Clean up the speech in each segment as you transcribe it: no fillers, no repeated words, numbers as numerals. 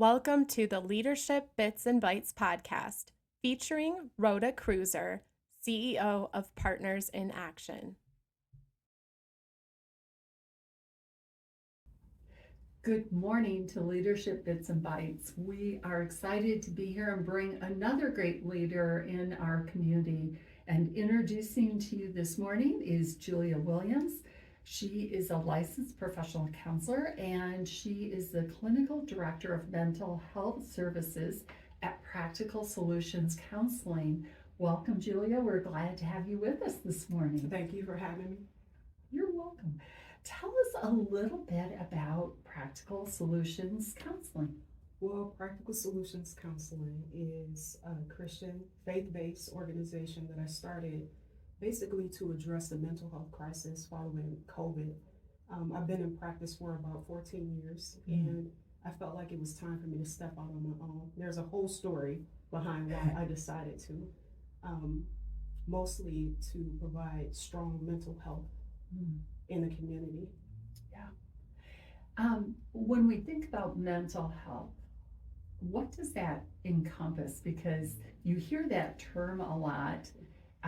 Welcome to the Leadership Bits and Bytes podcast, featuring Rhoda Cruiser, CEO of Partners in Action. Good morning to Leadership Bits and Bytes. We are excited to be here and bring another great leader in our community. And introducing to you this morning is Julia Williams. She is a licensed professional counselor and she is the clinical director of mental health services at Practical Solutions Counseling. Welcome, Julia. We're glad to have you with us this morning. Thank you for having me. You're welcome. Tell us a little bit about Practical Solutions Counseling. Well, Practical Solutions Counseling is a Christian faith-based organization that I started basically to address the mental health crisis following COVID. I've been in practice for about 14 years and I felt like it was time for me to step out on my own. There's a whole story behind why I decided to, mostly to provide strong mental health in the community. When we think about mental health, what does that encompass? Because you hear that term a lot,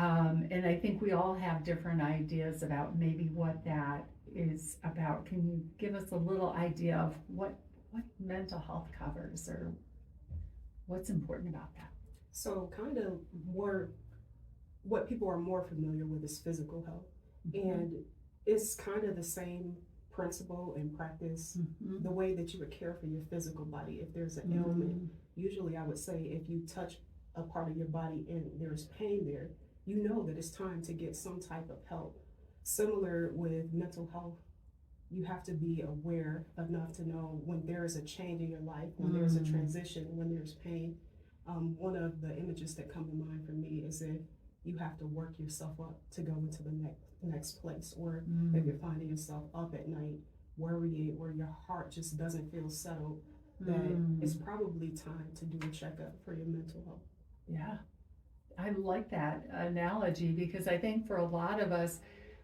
and I think we all have different ideas about maybe what that is about. Can you give us a little idea of what mental health covers, or what's important about that? So kind of more, what people are more familiar with is physical health. And it's kind of the same principle and practice, the way that you would care for your physical body. If there's an ailment, usually I would say if you touch a part of your body and there's pain there, you know that it's time to get some type of help. Similar with mental health, you have to be aware enough to know when there is a change in your life, when there's a transition, when there's pain. One of the images that come to mind for me is if you have to work yourself up to go into the next place, or if you're finding yourself up at night worried, or your heart just doesn't feel settled, that it's probably time to do a checkup for your mental health. Yeah, I like that analogy, because I think for a lot of us,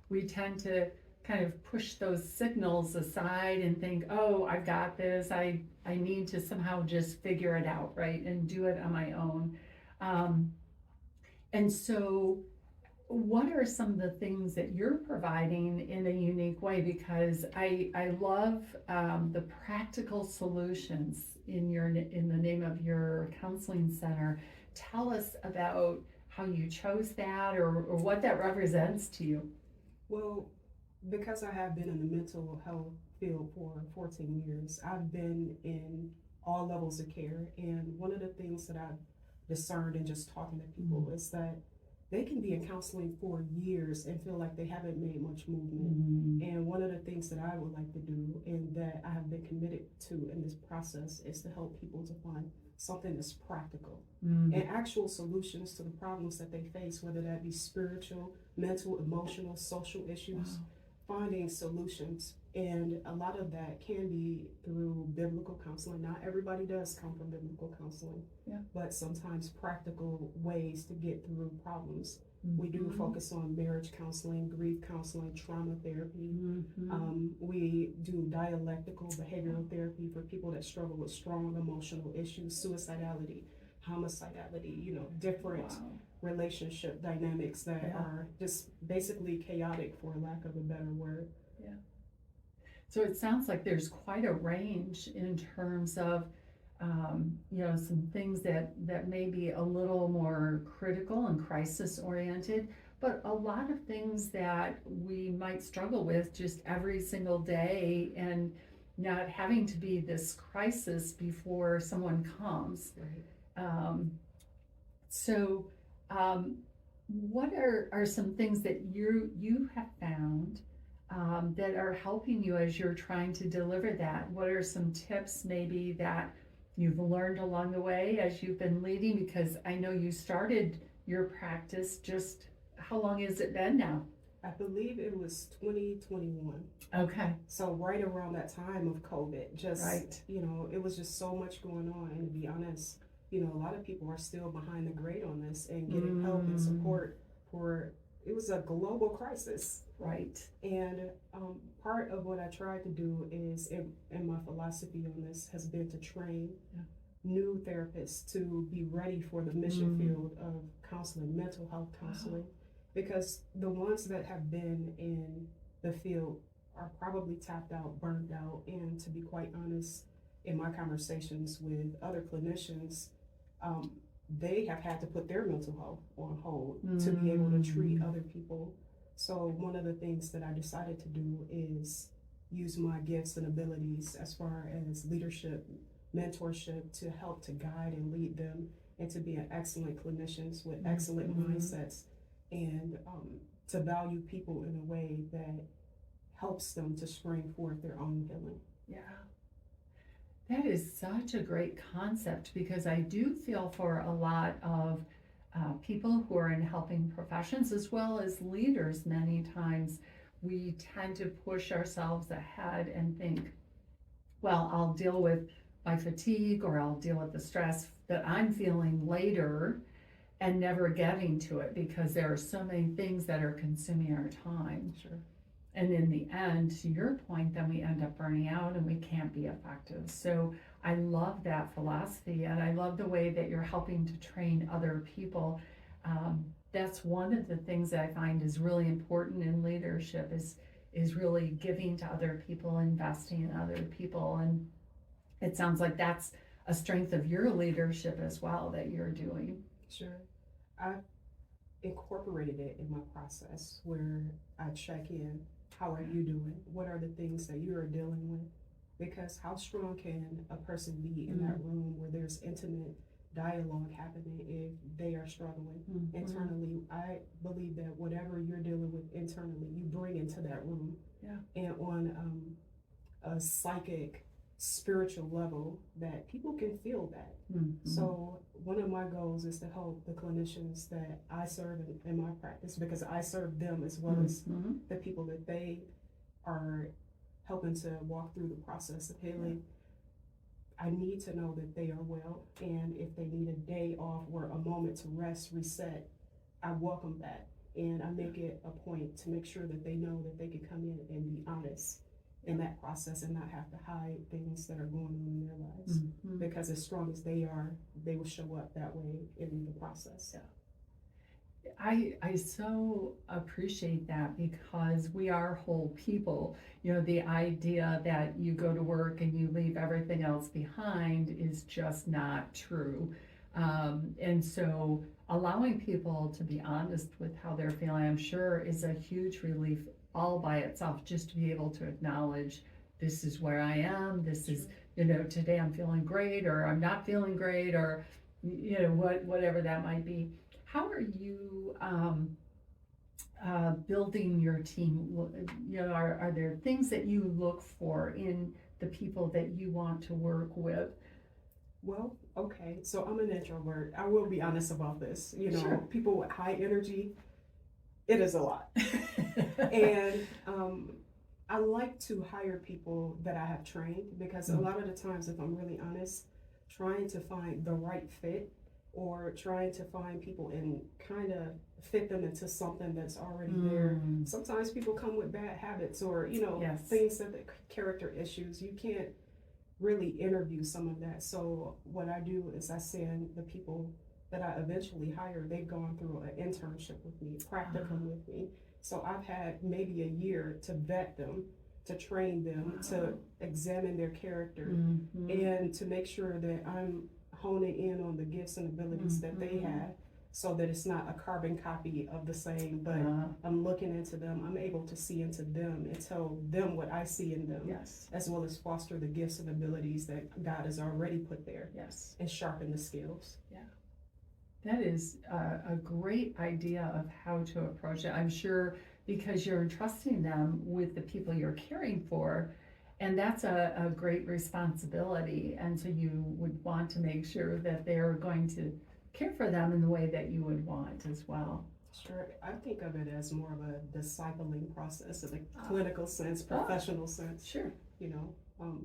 we tend to kind of push those signals aside and think, oh, I've got this, I need to somehow just figure it out, right, and do it on my own. And so what are some of the things that you're providing in a unique way? Because I love the practical solutions in the name of your counseling center. Tell us about how you chose that, or what that represents to you. Well, because I have been in the mental health field for 14 years, I've been in all levels of care. And one of the things that I've discerned in just talking to people is that they can be in counseling for years and feel like they haven't made much movement. And one of the things that I would like to do, and that I have been committed to in this process, is to help people to find something that's practical and actual solutions to the problems that they face, whether that be spiritual, mental, emotional, social issues. Finding solutions, and a lot of that can be through biblical counseling. Not everybody does come from biblical counseling, but sometimes practical ways to get through problems. We do focus on marriage counseling, grief counseling, trauma therapy. We do dialectical behavioral therapy for people that struggle with strong emotional issues, suicidality, homicidality, different relationship dynamics that are just basically chaotic, for lack of a better word. So it sounds like there's quite a range in terms of some things that may be a little more critical and crisis oriented, but a lot of things that we might struggle with just every single day, and not having to be this crisis before someone comes. What are some things that you have found that are helping you as you're trying to deliver that? What are some tips maybe that you've learned along the way as you've been leading? Because I know you started your practice, just how long has it been now? I believe it was 2021. Okay. So right around that time of COVID, it was just so much going on. And to be honest, a lot of people are still behind the grate on this and getting help and support for it was a global crisis. Right. And part of what I tried to do is, in my philosophy on this, has been to train new therapists to be ready for the mission field of counseling, mental health counseling, because the ones that have been in the field are probably tapped out, burned out, and to be quite honest, in my conversations with other clinicians, they have had to put their mental health on hold to be able to treat other people. So one of the things that I decided to do is use my gifts and abilities as far as leadership, mentorship, to help to guide and lead them and to be an excellent clinicians with excellent mindsets, and to value people in a way that helps them to spring forth their own healing. Yeah. That is such a great concept, because I do feel for a lot of people who are in helping professions as well as leaders, many times we tend to push ourselves ahead and think, well, I'll deal with my fatigue, or I'll deal with the stress that I'm feeling later, and never getting to it because there are so many things that are consuming our time. Sure. And in the end, to your point, then we end up burning out and we can't be effective. So I love that philosophy, and I love the way that you're helping to train other people. That's one of the things that I find is really important in leadership is really giving to other people, investing in other people. And it sounds like that's a strength of your leadership as well that you're doing. Sure. I've incorporated it in my process where I check in. How are you doing? What are the things that you are dealing with? Because how strong can a person be in that room where there's intimate dialogue happening if they are struggling internally? I believe that whatever you're dealing with internally, you bring into that room. Yeah. And on a psychic, spiritual level, that people can feel that. So one of my goals is to help the clinicians that I serve in my practice, because I serve them as well as the people that they are helping to walk through the process of healing. I need to know that they are well, and if they need a day off or a moment to rest, reset, I welcome that, and I make it a point to make sure that they know that they can come in and be honest in that process and not have to hide things that are going on in their lives. Because as strong as they are, they will show up that way in the process. I so appreciate that, because we are whole people. You know, the idea that you go to work and you leave everything else behind is just not true. And so allowing people to be honest with how they're feeling, I'm sure, is a huge relief all by itself, just to be able to acknowledge, this is where I am, this is, you know, today I'm feeling great, or I'm not feeling great, or, you know, whatever that might be. How are you building your team? You know, are there things that you look for in the people that you want to work with? Well, okay, so I'm an introvert. I will be honest about this. You know, Sure. People with high energy, it is a lot. And I like to hire people that I have trained, because a lot of the times, if I'm really honest, trying to find the right fit, or trying to find people and kind of fit them into something that's already there. Sometimes people come with bad habits, or, you know, things that the character issues. You can't really interview some of that. So what I do is I send the people that I eventually hire, they've gone through an internship with me, practicum with me. So I've had maybe a year to vet them, to train them, to examine their character, and to make sure that I'm honing in on the gifts and abilities that they have, so that it's not a carbon copy of the same, but I'm looking into them. I'm able to see into them and tell them what I see in them, as well as foster the gifts and abilities that God has already put there, and sharpen the skills. That is a great idea of how to approach it. I'm sure, because you're entrusting them with the people you're caring for, and that's a great responsibility. And so you would want to make sure that they're going to care for them in the way that you would want as well. Sure. I think of it as more of a discipling process in a clinical sense, professional sense. Sure. You know,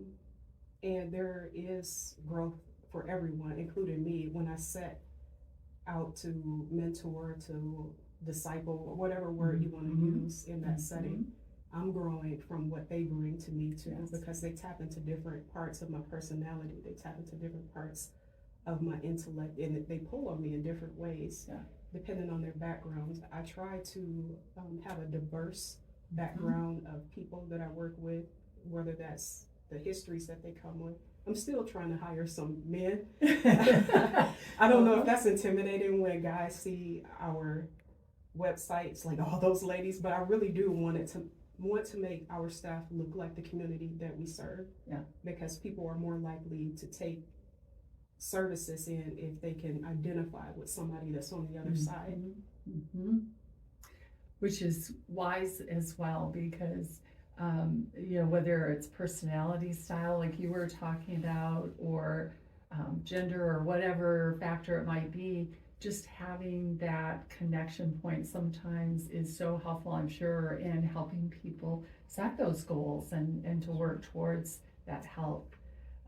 and there is growth for everyone, including me, when I set out to mentor, to disciple, or whatever word you want to use in that setting. I'm growing from what they bring to me too, because they tap into different parts of my personality. They tap into different parts of my intellect, and they pull on me in different ways, depending on their backgrounds. I try to have a diverse background of people that I work with, whether that's the histories that they come with. I'm still trying to hire some men. I don't know if that's intimidating when guys see our websites, like all those ladies, but I really do want to make our staff look like the community that we serve. Because people are more likely to take services in if they can identify with somebody that's on the other side. Which is wise as well, because whether it's personality style, like you were talking about, or gender, or whatever factor it might be, just having that connection point sometimes is so helpful, I'm sure, in helping people set those goals and to work towards that help.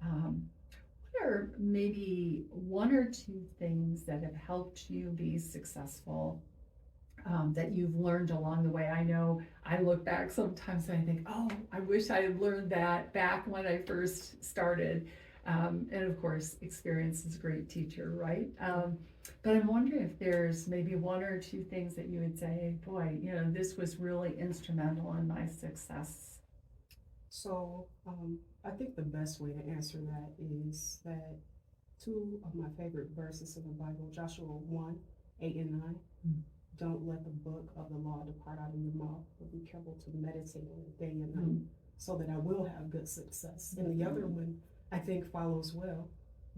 What are maybe one or two things that have helped you be successful that you've learned along the way? I know I look back sometimes and I think, oh, I wish I had learned that back when I first started. And of course, experience is a great teacher, right? But I'm wondering if there's maybe one or two things that you would say, boy, this was really instrumental in my success. So I think the best way to answer that is that two of my favorite verses in the Bible, Joshua 1:8-9, don't let the book of the law depart out of your mouth, but be careful to meditate on it day and night, so that I will have good success. And the other one, I think, follows well.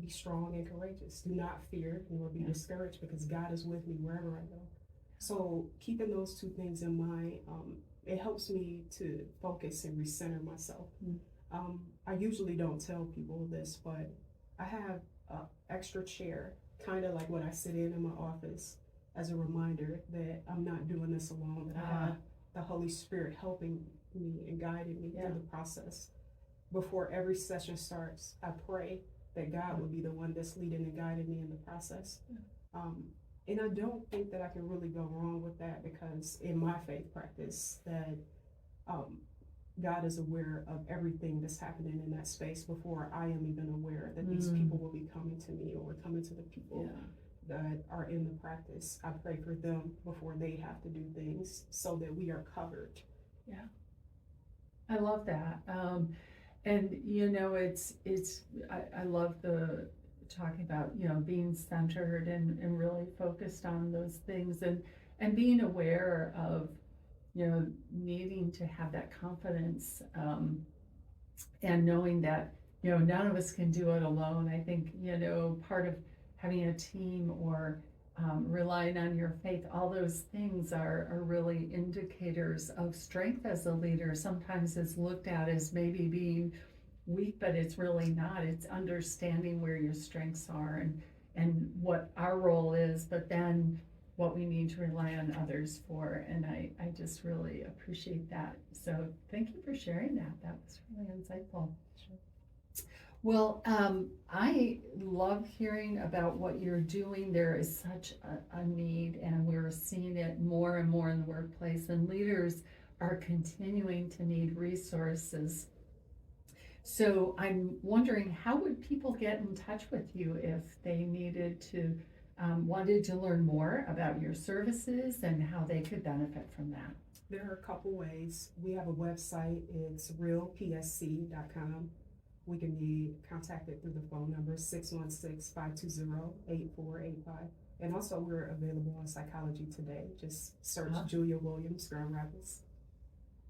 Be strong and courageous. Do not fear nor be discouraged, because God is with me wherever I go. So keeping those two things in mind, it helps me to focus and recenter myself. I usually don't tell people this, but I have an extra chair, kind of like what I sit in my office, as a reminder that I'm not doing this alone, that I have the Holy Spirit helping me and guiding me through the process. Before every session starts, I pray that God will be the one that's leading and guiding me in the process. And I don't think that I can really go wrong with that, because in my faith practice, that God is aware of everything that's happening in that space before I am even aware that these people will be coming to me or coming to the people that are in the practice. I pray for them before they have to do things, so that we are covered. I love that. And I love the talking about, being centered and really focused on those things, and being aware of, needing to have that confidence, and knowing that, none of us can do it alone. I think, part of having a team, or relying on your faith, all those things are really indicators of strength as a leader. Sometimes it's looked at as maybe being weak, but it's really not. It's understanding where your strengths are and what our role is, but then what we need to rely on others for. And I just really appreciate that. So thank you for sharing that. That was really insightful. Well, I love hearing about what you're doing. There is such a need, and we're seeing it more and more in the workplace, and leaders are continuing to need resources. So I'm wondering, how would people get in touch with you if they needed to, wanted to learn more about your services and how they could benefit from that? There are a couple ways. We have a website. It's realpsc.com. We can be contacted through the phone number 616-520-8485. And also, we're available on Psychology Today. Just search Julia Williams, Grand Rapids.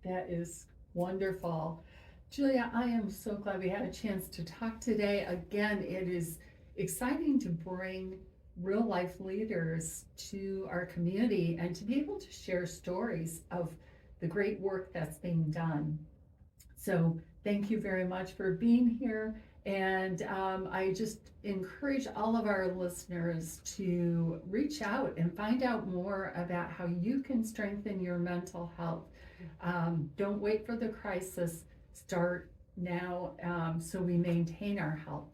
That is wonderful. Julia, I am so glad we had a chance to talk today. Again, it is exciting to bring real life leaders to our community and to be able to share stories of the great work that's being done. So thank you very much for being here. And I just encourage all of our listeners to reach out and find out more about how you can strengthen your mental health. Don't wait for the crisis. Start now, so we maintain our health.